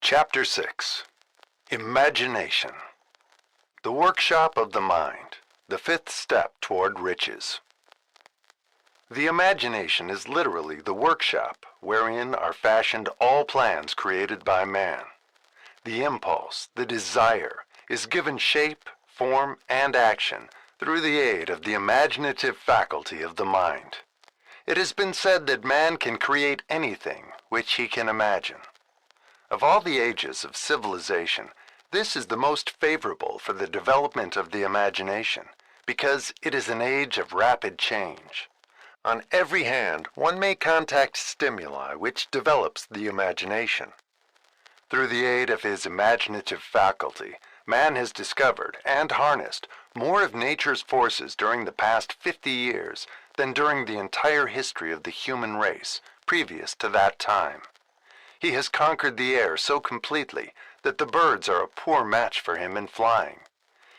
Chapter 6. Imagination. The workshop of the mind, the fifth step toward riches. The imagination is literally the workshop wherein are fashioned all plans created by man. The impulse, the desire, is given shape, form, and action through the aid of the imaginative faculty of the mind. It has been said that man can create anything which he can imagine. Of all the ages of civilization, this is the most favorable for the development of the imagination, because it is an age of rapid change. On every hand, one may contact stimuli which develops the imagination. Through the aid of his imaginative faculty, man has discovered and harnessed more of nature's forces during the past 50 years than during the entire history of the human race previous to that time. He has conquered the air so completely that the birds are a poor match for him in flying.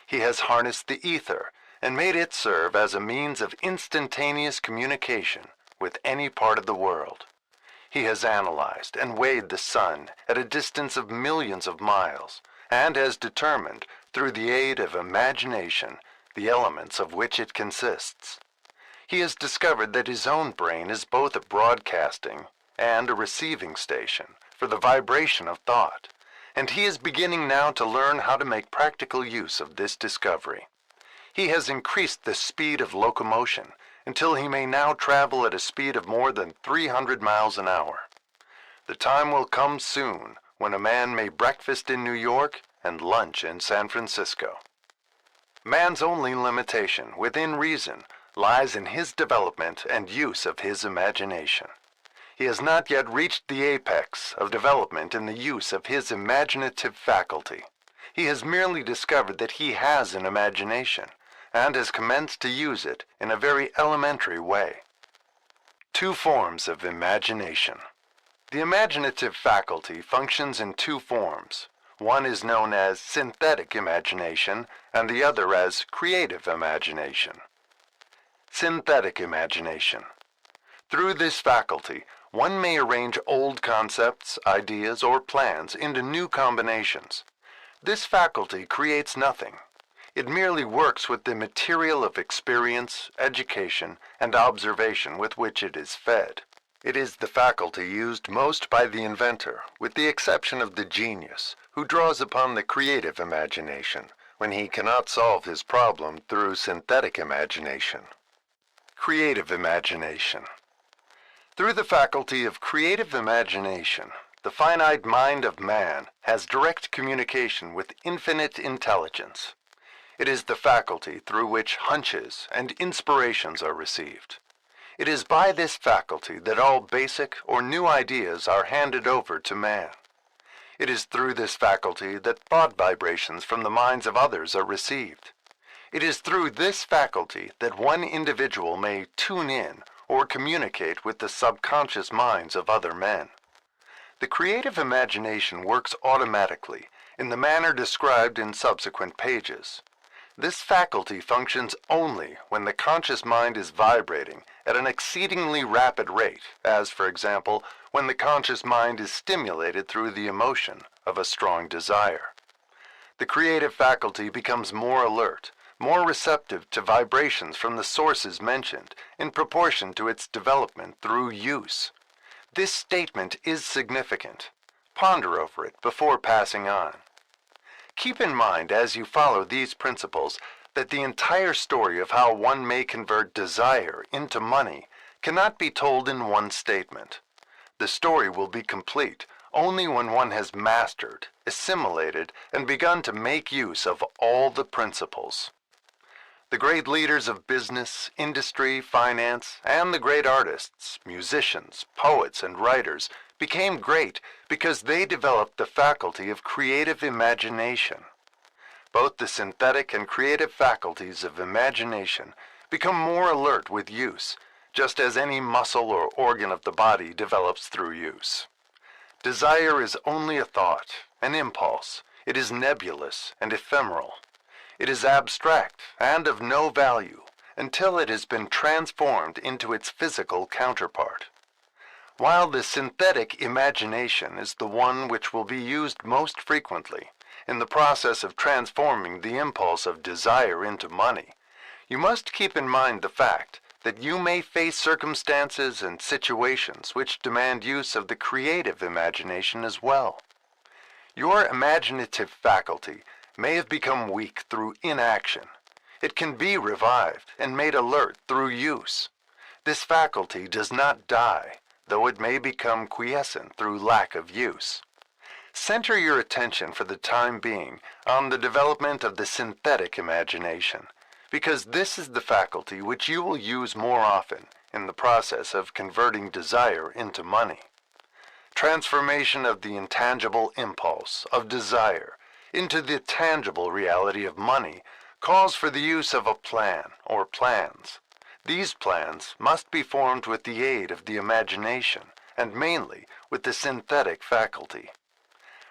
He has harnessed the ether and made it serve as a means of instantaneous communication with any part of the world. He has analyzed and weighed the sun at a distance of millions of miles, and has determined, through the aid of imagination, the elements of which it consists. He has discovered that his own brain is both a broadcasting and a receiving station for the vibration of thought, and he is beginning now to learn how to make practical use of this discovery. He has increased the speed of locomotion until he may now travel at a speed of more than 300 miles an hour. The time will come soon when a man may breakfast in New York and lunch in San Francisco. Man's only limitation, within reason, lies in his development and use of his imagination. He has not yet reached the apex of development in the use of his imaginative faculty. He has merely discovered that he has an imagination, and has commenced to use it in a very elementary way. Two forms of imagination. The imaginative faculty functions in two forms. One is known as synthetic imagination, and the other as creative imagination. Synthetic imagination. Through this faculty, one may arrange old concepts, ideas, or plans into new combinations. This faculty creates nothing. It merely works with the material of experience, education, and observation with which it is fed. It is the faculty used most by the inventor, with the exception of the genius, who draws upon the creative imagination when he cannot solve his problem through synthetic imagination. Creative imagination. Through the faculty of creative imagination, the finite mind of man has direct communication with infinite intelligence. It is the faculty through which hunches and inspirations are received. It is by this faculty that all basic or new ideas are handed over to man. It is through this faculty that thought vibrations from the minds of others are received. It is through this faculty that one individual may tune in or communicate with the subconscious minds of other men. The creative imagination works automatically in the manner described in subsequent pages. This faculty functions only when the conscious mind is vibrating at an exceedingly rapid rate, as, for example, when the conscious mind is stimulated through the emotion of a strong desire. The creative faculty becomes more alert, more receptive to vibrations from the sources mentioned in proportion to its development through use. This statement is significant. Ponder over it before passing on. Keep in mind as you follow these principles that the entire story of how one may convert desire into money cannot be told in one statement. The story will be complete only when one has mastered, assimilated, and begun to make use of all the principles. The great leaders of business, industry, finance, and the great artists, musicians, poets, and writers became great because they developed the faculty of creative imagination. Both the synthetic and creative faculties of imagination become more alert with use, just as any muscle or organ of the body develops through use. Desire is only a thought, an impulse. It is nebulous and ephemeral. It is abstract and of no value until it has been transformed into its physical counterpart. while the synthetic imagination is the one which will be used most frequently in the process of transforming the impulse of desire into money, you must keep in mind the fact that you may face circumstances and situations which demand use of the creative imagination as well. Your imaginative faculty may have become weak through inaction. It can be revived and made alert through use. This faculty does not die, though it may become quiescent through lack of use. Center your attention for the time being on the development of the synthetic imagination, because this is the faculty which you will use more often in the process of converting desire into money. Transformation of the intangible impulse of desire into the tangible reality of money calls for the use of a plan or plans. These plans must be formed with the aid of the imagination and mainly with the synthetic faculty.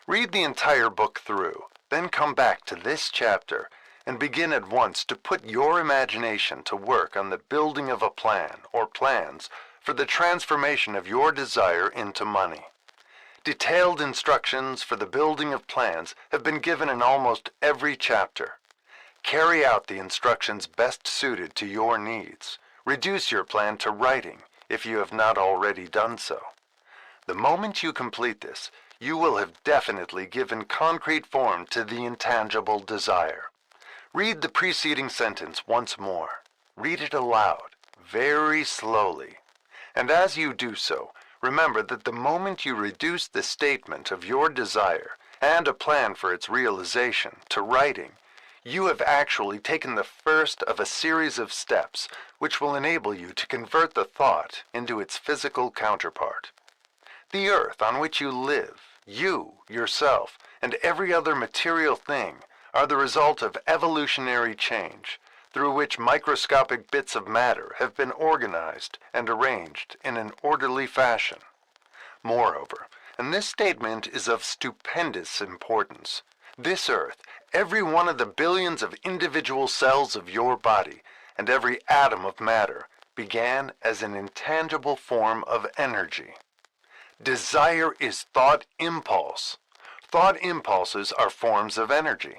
Read the entire book through, then come back to this chapter and begin at once to put your imagination to work on the building of a plan or plans for the transformation of your desire into money. Detailed instructions for the building of plans have been given in almost every chapter. Carry out the instructions best suited to your needs. Reduce your plan to writing if you have not already done so. The moment you complete this, you will have definitely given concrete form to the intangible desire. Read the preceding sentence once more. Read it aloud, very slowly. And as you do so, remember that the moment you reduce the statement of your desire and a plan for its realization to writing, you have actually taken the first of a series of steps which will enable you to convert the thought into its physical counterpart. The earth on which you live, you, yourself, and every other material thing are the result of evolutionary change, through which microscopic bits of matter have been organized and arranged in an orderly fashion. Moreover, and this statement is of stupendous importance, this earth, every one of the billions of individual cells of your body, and every atom of matter, began as an intangible form of energy. Desire is thought impulse. Thought impulses are forms of energy.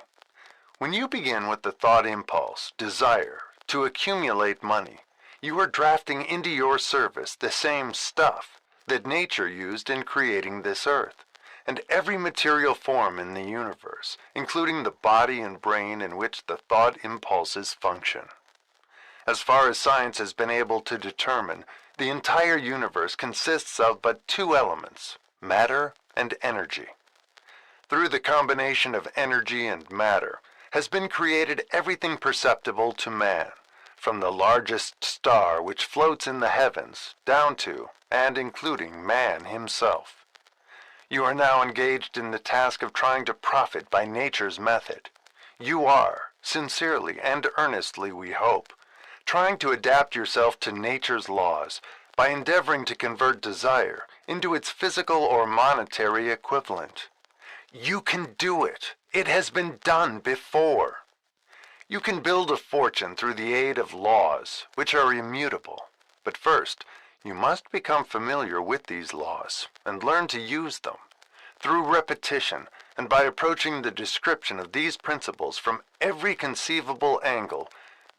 When you begin with the thought impulse, desire, to accumulate money, you are drafting into your service the same stuff that nature used in creating this earth, and every material form in the universe, including the body and brain in which the thought impulses function. As far as science has been able to determine, the entire universe consists of but two elements, matter and energy. Through the combination of energy and matter has been created everything perceptible to man, from the largest star which floats in the heavens down to and including man himself. You are now engaged in the task of trying to profit by nature's method. You are, sincerely and earnestly we hope, trying to adapt yourself to nature's laws by endeavoring to convert desire into its physical or monetary equivalent. You can do it. It has been done before. You can build a fortune through the aid of laws, which are immutable. But first, you must become familiar with these laws and learn to use them. Through repetition and by approaching the description of these principles from every conceivable angle,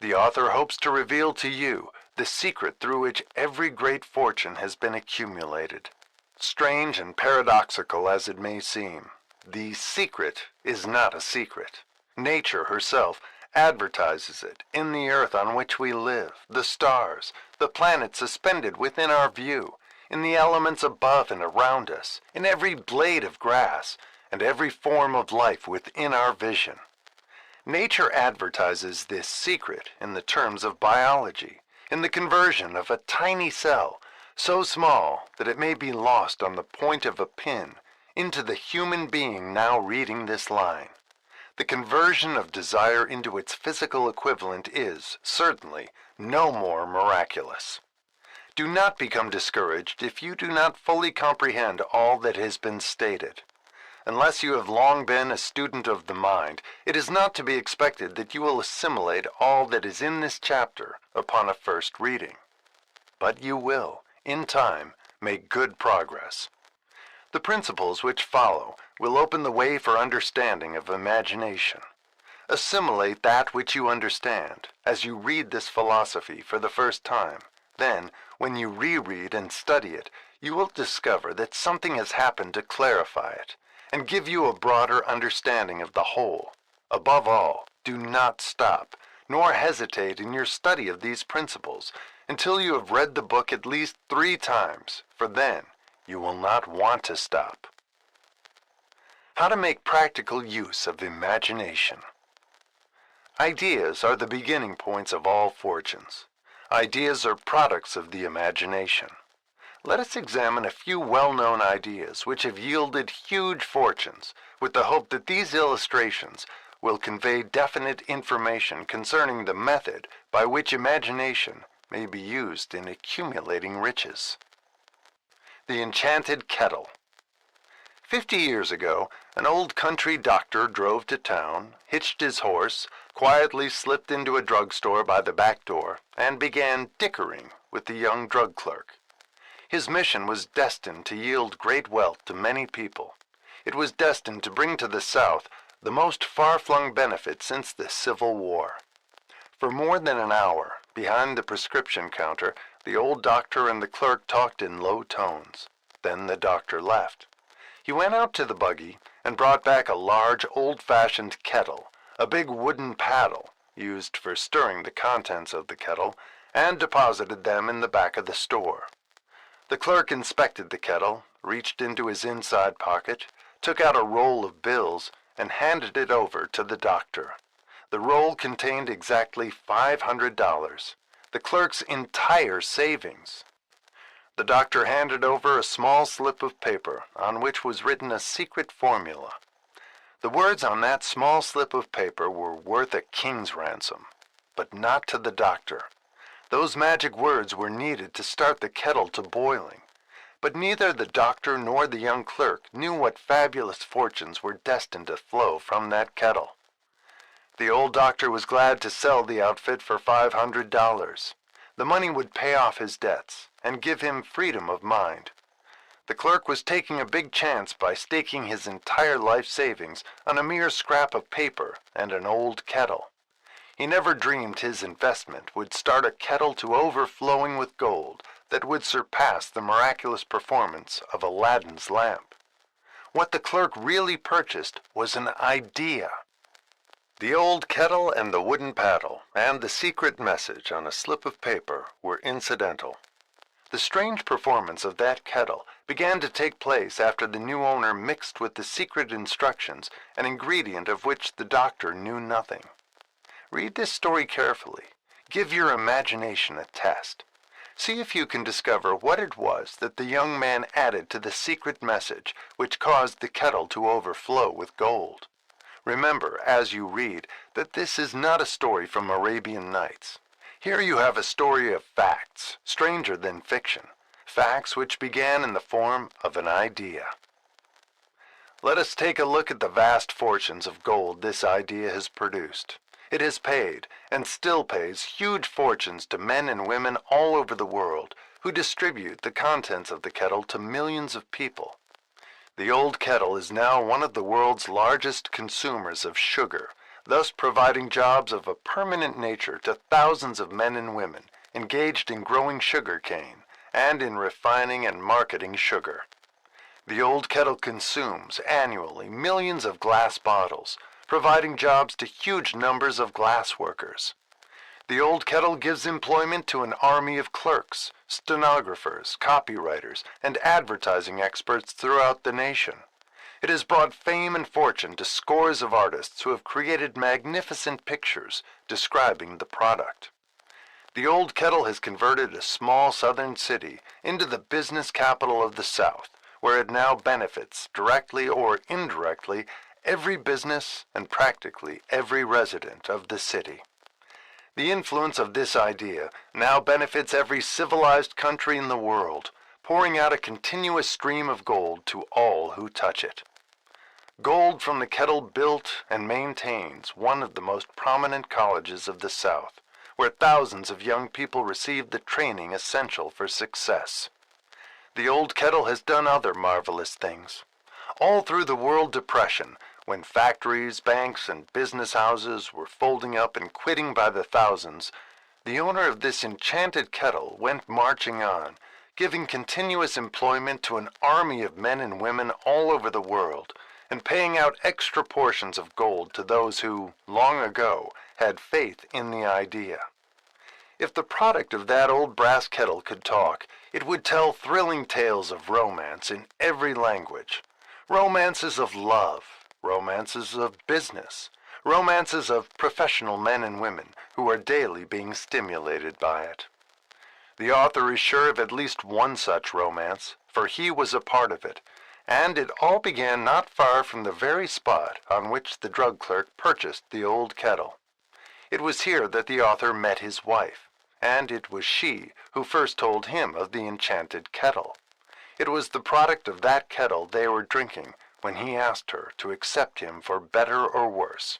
the author hopes to reveal to you the secret through which every great fortune has been accumulated. Strange and paradoxical as it may seem, the secret is not a secret. Nature herself advertises it in the earth on which we live, the stars, the planets suspended within our view, in the elements above and around us, in every blade of grass, and every form of life within our vision. Nature advertises this secret in the terms of biology, in the conversion of a tiny cell, so small that it may be lost on the point of a pin, into the human being now reading this line. The conversion of desire into its physical equivalent is, certainly, no more miraculous. Do not become discouraged if you do not fully comprehend all that has been stated. Unless you have long been a student of the mind, it is not to be expected that you will assimilate all that is in this chapter upon a first reading. But you will, in time, make good progress. The principles which follow will open the way for understanding of imagination. Assimilate that which you understand as you read this philosophy for the first time. Then, when you reread and study it, you will discover that something has happened to clarify it and give you a broader understanding of the whole. Above all, do not stop, nor hesitate in your study of these principles until you have read the book at least 3 times, for then you will not want to stop. How to make practical use of imagination. Ideas are the beginning points of all fortunes. Ideas are products of the imagination. Let us examine a few well-known ideas which have yielded huge fortunes, with the hope that these illustrations will convey definite information concerning the method by which imagination may be used in accumulating riches. The Enchanted Kettle. 50 years ago, an old country doctor drove to town, hitched his horse, quietly slipped into a drugstore by the back door, and began dickering with the young drug clerk. His mission was destined to yield great wealth to many people. It was destined to bring to the South the most far-flung benefit since the Civil War. For more than an hour, behind the prescription counter, the old doctor and the clerk talked in low tones. Then the doctor left. He went out to the buggy and brought back a large old-fashioned kettle, a big wooden paddle, used for stirring the contents of the kettle, and deposited them in the back of the store. The clerk inspected the kettle, reached into his inside pocket, took out a roll of bills, and handed it over to the doctor. The roll contained exactly $500, the clerk's entire savings. The doctor handed over a small slip of paper on which was written a secret formula. The words on that small slip of paper were worth a king's ransom, but not to the doctor. Those magic words were needed to start the kettle to boiling, but neither the doctor nor the young clerk knew what fabulous fortunes were destined to flow from that kettle. The old doctor was glad to sell the outfit for $500. The money would pay off his debts and give him freedom of mind. The clerk was taking a big chance by staking his entire life savings on a mere scrap of paper and an old kettle. He never dreamed his investment would start a kettle to overflowing with gold that would surpass the miraculous performance of Aladdin's lamp. What the clerk really purchased was an idea. The old kettle and the wooden paddle and the secret message on a slip of paper were incidental. The strange performance of that kettle began to take place after the new owner mixed with the secret instructions an ingredient of which the doctor knew nothing. Read this story carefully. Give your imagination a test. See if you can discover what it was that the young man added to the secret message which caused the kettle to overflow with gold. Remember, as you read, that this is not a story from Arabian Nights. Here you have a story of facts, stranger than fiction, facts which began in the form of an idea. Let us take a look at the vast fortunes of gold this idea has produced. It has paid, and still pays, huge fortunes to men and women all over the world who distribute the contents of the kettle to millions of people. The old kettle is now one of the world's largest consumers of sugar, thus providing jobs of a permanent nature to thousands of men and women engaged in growing sugar cane and in refining and marketing sugar. The old kettle consumes annually millions of glass bottles, providing jobs to huge numbers of glass workers. The old kettle gives employment to an army of clerks, stenographers, copywriters, and advertising experts throughout the nation. It has brought fame and fortune to scores of artists who have created magnificent pictures describing the product. The old kettle has converted a small southern city into the business capital of the South, where it now benefits, directly or indirectly, every business and practically every resident of the city. The influence of this idea now benefits every civilized country in the world, pouring out a continuous stream of gold to all who touch it. Gold from the kettle built and maintains one of the most prominent colleges of the South, where thousands of young people receive the training essential for success. The old kettle has done other marvelous things. All through the World Depression, when factories, banks, and business houses were folding up and quitting by the thousands, the owner of this enchanted kettle went marching on, giving continuous employment to an army of men and women all over the world, and paying out extra portions of gold to those who, long ago, had faith in the idea. If the product of that old brass kettle could talk, it would tell thrilling tales of romance in every language. Romances of love, romances of business, romances of professional men and women who are daily being stimulated by it. The author is sure of at least one such romance, for he was a part of it, and it all began not far from the very spot on which the drug clerk purchased the old kettle. It was here that the author met his wife, and it was she who first told him of the enchanted kettle. It was the product of that kettle they were drinking when he asked her to accept him for better or worse.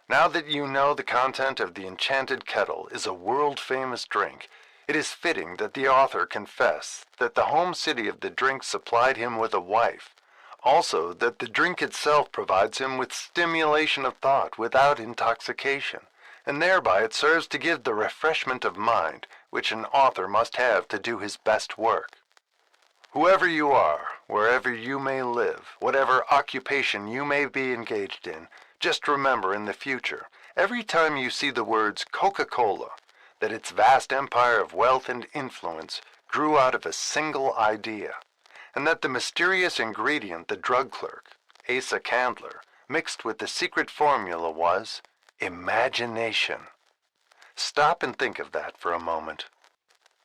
Now that you know the content of the enchanted kettle is a world-famous drink, it is fitting that the author confess that the home city of the drink supplied him with a wife, also that the drink itself provides him with stimulation of thought without intoxication, and thereby it serves to give the refreshment of mind which an author must have to do his best work. Whoever you are, wherever you may live, whatever occupation you may be engaged in, just remember in the future, every time you see the words Coca-Cola, that its vast empire of wealth and influence grew out of a single idea, and that the mysterious ingredient the drug clerk, Asa Candler, mixed with the secret formula was imagination. Stop and think of that for a moment.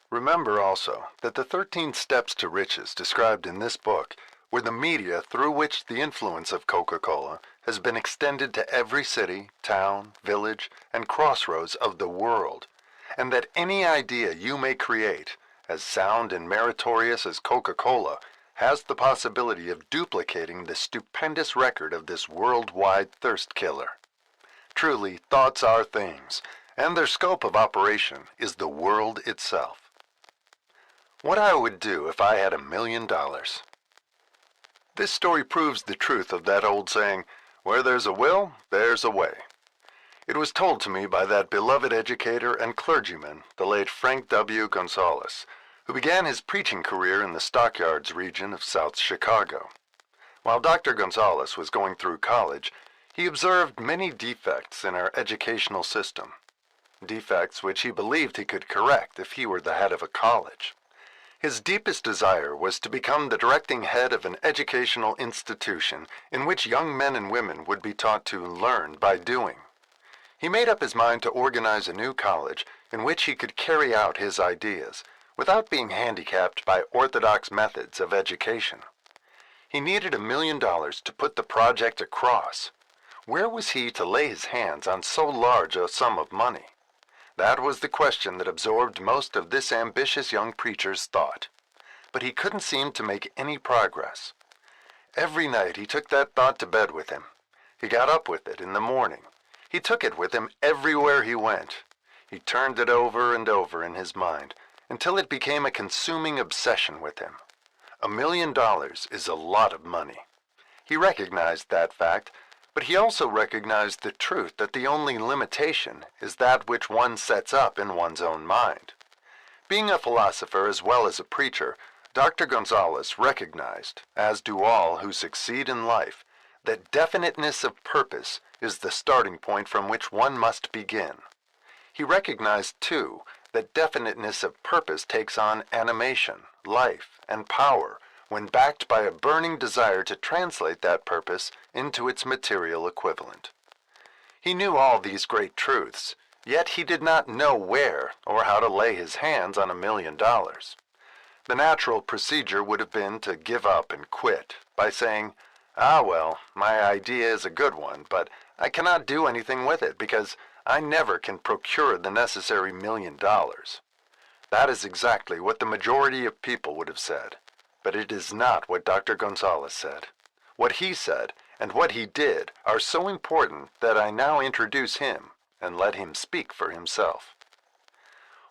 Remember also that the 13 steps to riches described in this book were the media through which the influence of Coca-Cola has been extended to every city, town, village, and crossroads of the world, and that any idea you may create, as sound and meritorious as Coca-Cola, has the possibility of duplicating the stupendous record of this worldwide thirst killer. Truly, thoughts are things, and their scope of operation is the world itself. What I would do if I had $1 million. This story proves the truth of that old saying, "Where there's a will, there's a way." It was told to me by that beloved educator and clergyman, the late Frank W. Gonzalez, who began his preaching career in the Stockyards region of South Chicago. While Dr. Gonzalez was going through college, he observed many defects in our educational system, defects which he believed he could correct if he were the head of a college. His deepest desire was to become the directing head of an educational institution in which young men and women would be taught to learn by doing. He made up his mind to organize a new college in which he could carry out his ideas without being handicapped by orthodox methods of education. He needed $1 million to put the project across. Where was he to lay his hands on so large a sum of money? That was the question that absorbed most of this ambitious young preacher's thought. But he couldn't seem to make any progress. Every night he took that thought to bed with him. He got up with it in the morning. He took it with him everywhere he went. He turned it over and over in his mind until it became a consuming obsession with him. $1 million is a lot of money. He recognized that fact, but he also recognized the truth that the only limitation is that which one sets up in one's own mind. Being a philosopher as well as a preacher, Dr. Gonzalez recognized, as do all who succeed in life, that definiteness of purpose is the starting point from which one must begin. He recognized, too, that definiteness of purpose takes on animation, life, and power when backed by a burning desire to translate that purpose into its material equivalent. He knew all these great truths, yet he did not know where or how to lay his hands on $1 million. The natural procedure would have been to give up and quit by saying, "Ah, well, my idea is a good one, but I cannot do anything with it because I never can procure the necessary $1 million." That is exactly what the majority of people would have said. But it is not what Dr. Gonzalez said. What he said and what he did are so important that I now introduce him and let him speak for himself.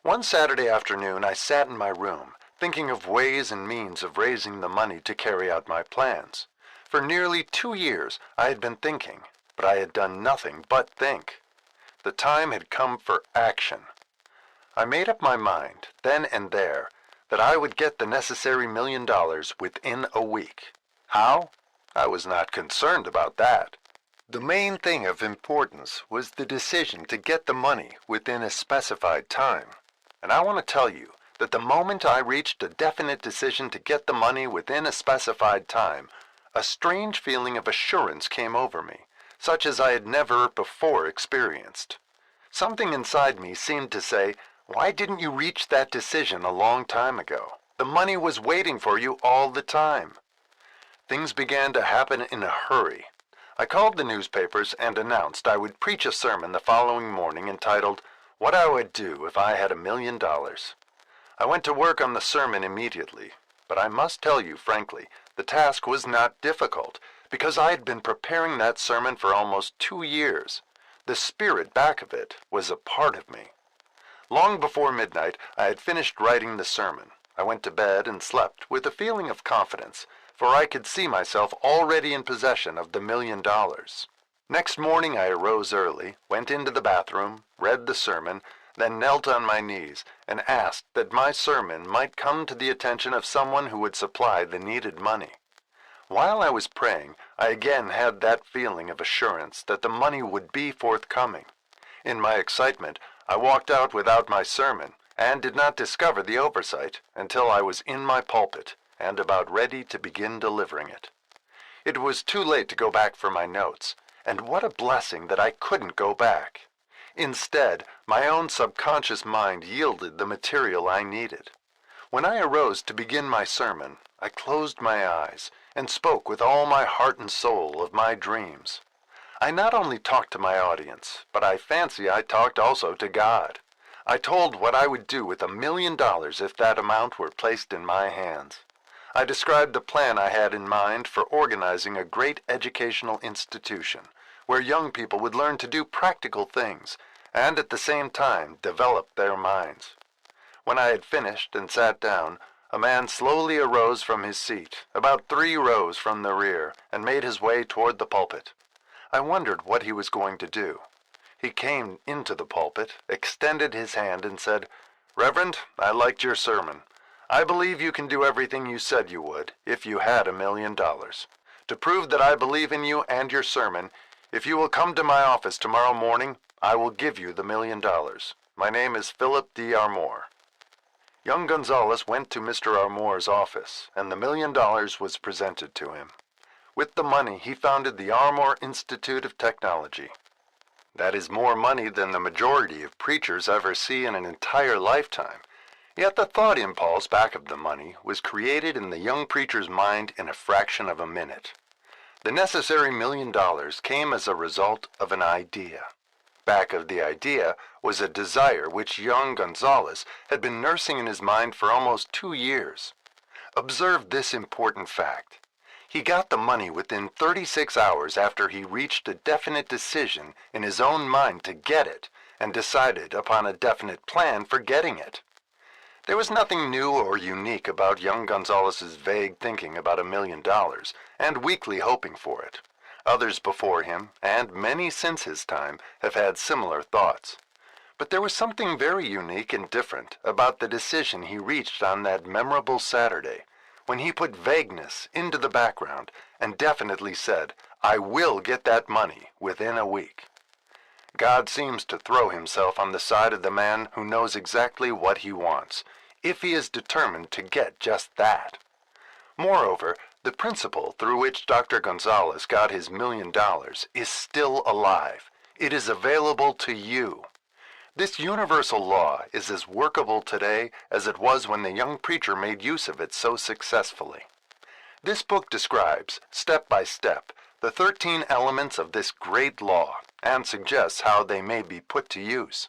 One Saturday afternoon I sat in my room, thinking of ways and means of raising the money to carry out my plans. For nearly 2 years I had been thinking, but I had done nothing but think. The time had come for action. I made up my mind, then and there, that I would get the necessary $1 million within a week. How? I was not concerned about that. The main thing of importance was the decision to get the money within a specified time. And I want to tell you that the moment I reached a definite decision to get the money within a specified time, a strange feeling of assurance came over me, such as I had never before experienced. Something inside me seemed to say, "Why didn't you reach that decision a long time ago? The money was waiting for you all the time." Things began to happen in a hurry. I called the newspapers and announced I would preach a sermon the following morning entitled, "What I Would Do If I Had $1 Million." I went to work on the sermon immediately, but I must tell you frankly, the task was not difficult, because I had been preparing that sermon for almost 2 years. The spirit back of it was a part of me. Long before midnight, I had finished writing the sermon. I went to bed and slept with a feeling of confidence, for I could see myself already in possession of the $1 million. Next morning I arose early, went into the bathroom, read the sermon, then knelt on my knees and asked that my sermon might come to the attention of someone who would supply the needed money. While I was praying, I again had that feeling of assurance that the money would be forthcoming. In my excitement, I walked out without my sermon, and did not discover the oversight until I was in my pulpit and about ready to begin delivering it. It was too late to go back for my notes, and what a blessing that I couldn't go back. Instead, my own subconscious mind yielded the material I needed. When I arose to begin my sermon, I closed my eyes and spoke with all my heart and soul of my dreams. I not only talked to my audience, but I fancy I talked also to God. I told what I would do with $1 million if that amount were placed in my hands. I described the plan I had in mind for organizing a great educational institution where young people would learn to do practical things and at the same time develop their minds. When I had finished and sat down, a man slowly arose from his seat, about 3 rows from the rear, and made his way toward the pulpit. I wondered what he was going to do. He came into the pulpit, extended his hand, and said, "Reverend, I liked your sermon. I believe you can do everything you said you would if you had $1 million. To prove that I believe in you and your sermon, if you will come to my office tomorrow morning, I will give you the $1 million. My name is Philip D. Armour." Young Gonzalez went to Mr. Armour's office, and the $1 million was presented to him. With the money, he founded the Armour Institute of Technology. That is more money than the majority of preachers ever see in an entire lifetime. Yet the thought impulse back of the money was created in the young preacher's mind in a fraction of a minute. The necessary $1 million came as a result of an idea. Back of the idea was a desire which young Gonzalez had been nursing in his mind for almost 2 years. Observe this important fact. He got the money within 36 hours after he reached a definite decision in his own mind to get it and decided upon a definite plan for getting it. There was nothing new or unique about young Gonzalez's vague thinking about $1 million and weakly hoping for it. Others before him, and many since his time, have had similar thoughts. But there was something very unique and different about the decision he reached on that memorable Saturday, when he put vagueness into the background and definitely said, "I will get that money within a week." God seems to throw himself on the side of the man who knows exactly what he wants, if he is determined to get just that. Moreover, the principle through which Dr. Gonzalez got his $1 million is still alive. It is available to you. This universal law is as workable today as it was when the young preacher made use of it so successfully. This book describes, step by step, the 13 elements of this great law and suggests how they may be put to use.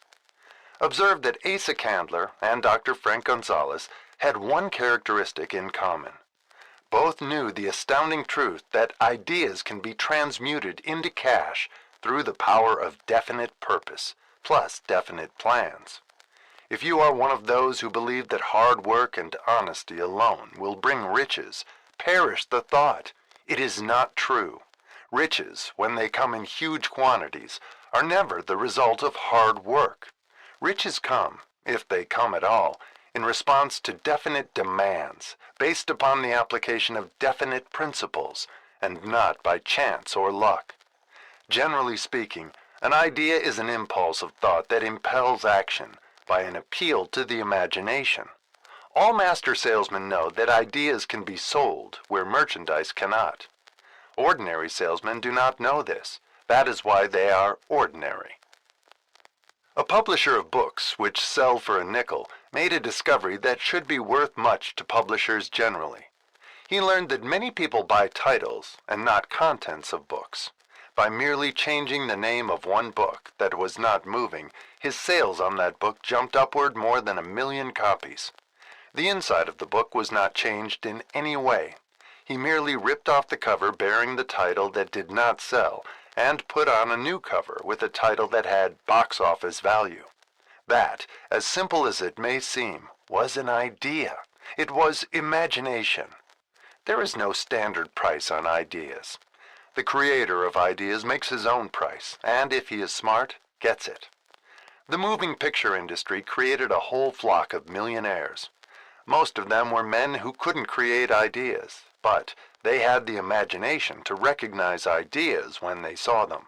Observe that Asa Candler and Dr. Frank Gonzalez had one characteristic in common. Both knew the astounding truth that ideas can be transmuted into cash through the power of definite purpose, plus definite plans. If you are one of those who believe that hard work and honesty alone will bring riches, perish the thought. It is not true. Riches, when they come in huge quantities, are never the result of hard work. Riches come, if they come at all, in response to definite demands, based upon the application of definite principles, and not by chance or luck. Generally speaking, an idea is an impulse of thought that impels action by an appeal to the imagination. All master salesmen know that ideas can be sold where merchandise cannot. Ordinary salesmen do not know this. That is why they are ordinary. A publisher of books which sell for a nickel made a discovery that should be worth much to publishers generally. He learned that many people buy titles and not contents of books. By merely changing the name of one book that was not moving, his sales on that book jumped upward more than 1 million copies. The inside of the book was not changed in any way. He merely ripped off the cover bearing the title that did not sell and put on a new cover with a title that had box office value. That, as simple as it may seem, was an idea. It was imagination. There is no standard price on ideas. The creator of ideas makes his own price, and if he is smart, gets it. The moving picture industry created a whole flock of millionaires. Most of them were men who couldn't create ideas, but they had the imagination to recognize ideas when they saw them.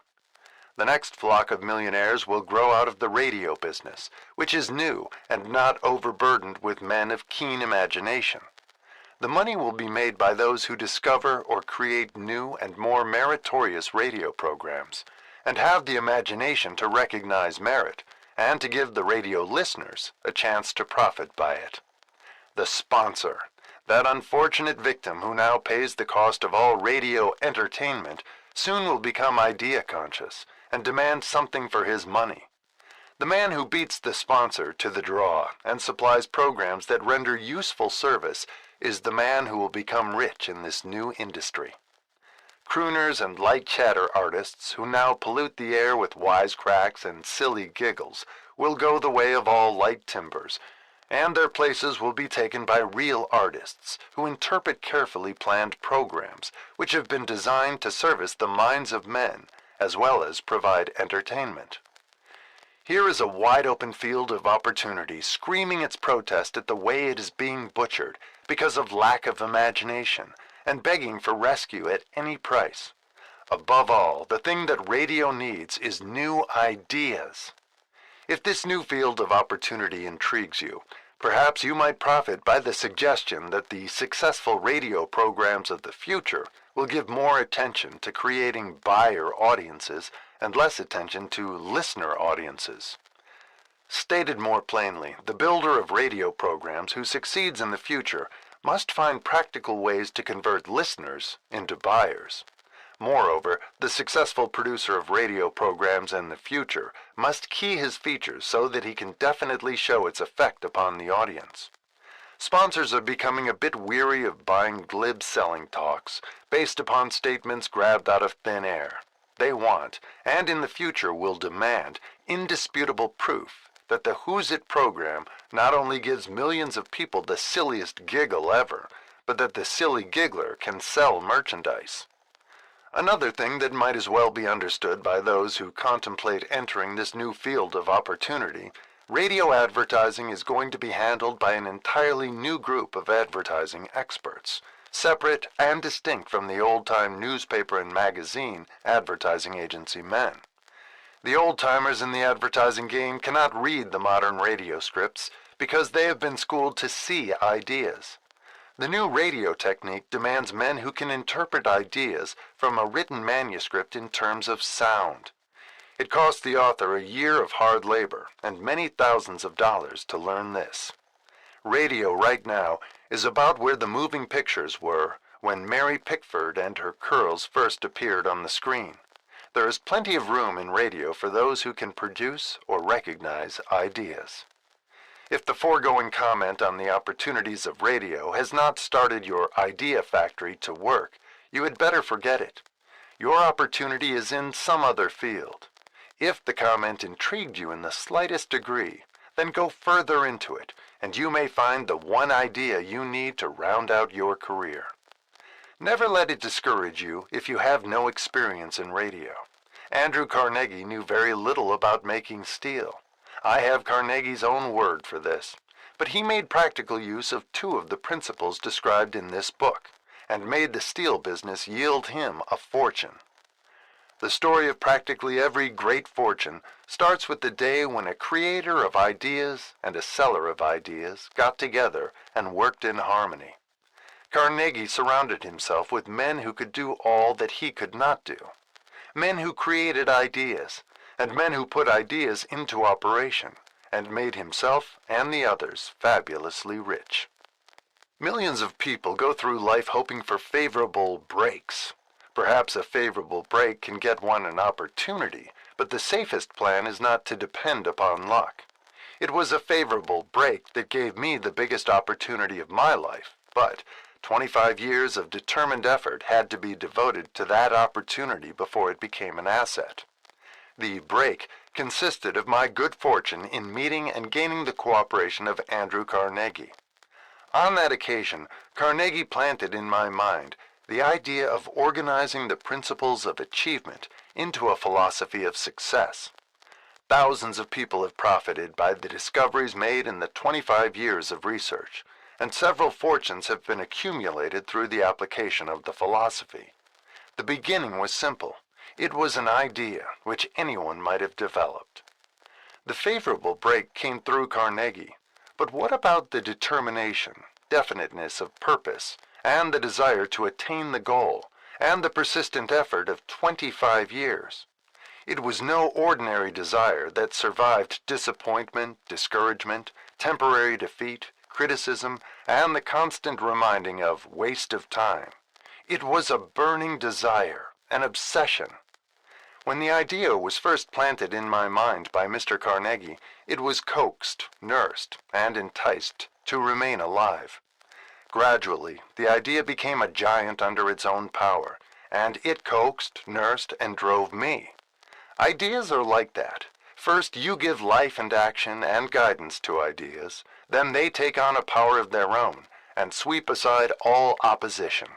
The next flock of millionaires will grow out of the radio business, which is new and not overburdened with men of keen imagination. The money will be made by those who discover or create new and more meritorious radio programs, and have the imagination to recognize merit, and to give the radio listeners a chance to profit by it. The sponsor, that unfortunate victim who now pays the cost of all radio entertainment, soon will become idea conscious and demand something for his money. The man who beats the sponsor to the draw and supplies programs that render useful service is the man who will become rich in this new industry. Crooners and light chatter artists who now pollute the air with wisecracks and silly giggles will go the way of all light timbers, and their places will be taken by real artists who interpret carefully planned programs which have been designed to service the minds of men as well as provide entertainment. Here is a wide-open field of opportunity screaming its protest at the way it is being butchered because of lack of imagination and begging for rescue at any price. Above all, the thing that radio needs is new ideas. If this new field of opportunity intrigues you, perhaps you might profit by the suggestion that the successful radio programs of the future will give more attention to creating buyer audiences and less attention to listener audiences. Stated more plainly, the builder of radio programs who succeeds in the future must find practical ways to convert listeners into buyers. Moreover, the successful producer of radio programs in the future must key his features so that he can definitely show its effect upon the audience. Sponsors are becoming a bit weary of buying glib selling talks based upon statements grabbed out of thin air. They want, and in the future will demand, indisputable proof that the Who's It program not only gives millions of people the silliest giggle ever, but that the silly giggler can sell merchandise. Another thing that might as well be understood by those who contemplate entering this new field of opportunity, radio advertising is going to be handled by an entirely new group of advertising experts, separate and distinct from the old-time newspaper and magazine advertising agency men. The old-timers in the advertising game cannot read the modern radio scripts because they have been schooled to see ideas. The new radio technique demands men who can interpret ideas from a written manuscript in terms of sound. It costs the author a year of hard labor and many thousands of dollars to learn this. Radio right now is about where the moving pictures were when Mary Pickford and her curls first appeared on the screen. There is plenty of room in radio for those who can produce or recognize ideas. If the foregoing comment on the opportunities of radio has not started your idea factory to work, you had better forget it. Your opportunity is in some other field. If the comment intrigued you in the slightest degree, Then go further into it, and you may find the one idea you need to round out your career. Never let it discourage you if you have no experience in radio. Andrew Carnegie knew very little about making steel. I have Carnegie's own word for this. But he made practical use of two of the principles described in this book, and made the steel business yield him a fortune. The story of practically every great fortune starts with the day when a creator of ideas and a seller of ideas got together and worked in harmony. Carnegie surrounded himself with men who could do all that he could not do. Men who created ideas, and men who put ideas into operation, and made himself and the others fabulously rich. Millions of people go through life hoping for favorable breaks. Perhaps a favorable break can get one an opportunity, but the safest plan is not to depend upon luck. It was a favorable break that gave me the biggest opportunity of my life, but 25 years of determined effort had to be devoted to that opportunity before it became an asset. The break consisted of my good fortune in meeting and gaining the cooperation of Andrew Carnegie. On that occasion, Carnegie planted in my mind the idea of organizing the principles of achievement into a philosophy of success. Thousands of people have profited by the discoveries made in the 25 years of research, and several fortunes have been accumulated through the application of the philosophy. The beginning was simple. It was an idea which anyone might have developed. The favorable break came through Carnegie, but what about the determination, definiteness of purpose, and the desire to attain the goal, and the persistent effort of 25 years? It was no ordinary desire that survived disappointment, discouragement, temporary defeat, criticism, and the constant reminding of waste of time. It was a burning desire, an obsession. When the idea was first planted in my mind by Mr. Carnegie, it was coaxed, nursed, and enticed to remain alive. Gradually, the idea became a giant under its own power, and it coaxed, nursed, and drove me. Ideas are like that. First, you give life and action and guidance to ideas, then they take on a power of their own and sweep aside all opposition.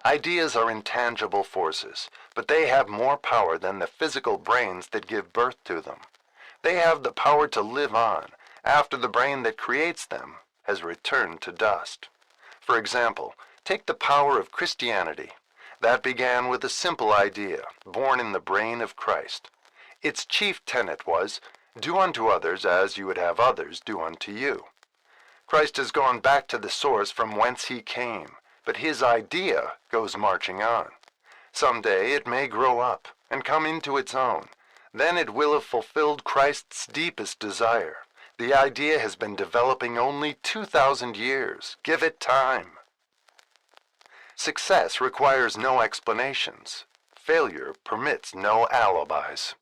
Ideas are intangible forces, but they have more power than the physical brains that give birth to them. They have the power to live on after the brain that creates them has returned to dust. For example, take the power of Christianity. That began with a simple idea, born in the brain of Christ. Its chief tenet was, do unto others as you would have others do unto you. Christ has gone back to the source from whence he came, but his idea goes marching on. Someday it may grow up and come into its own. Then it will have fulfilled Christ's deepest desire. The idea has been developing only 2,000 years. Give it time. Success requires no explanations. Failure permits no alibis.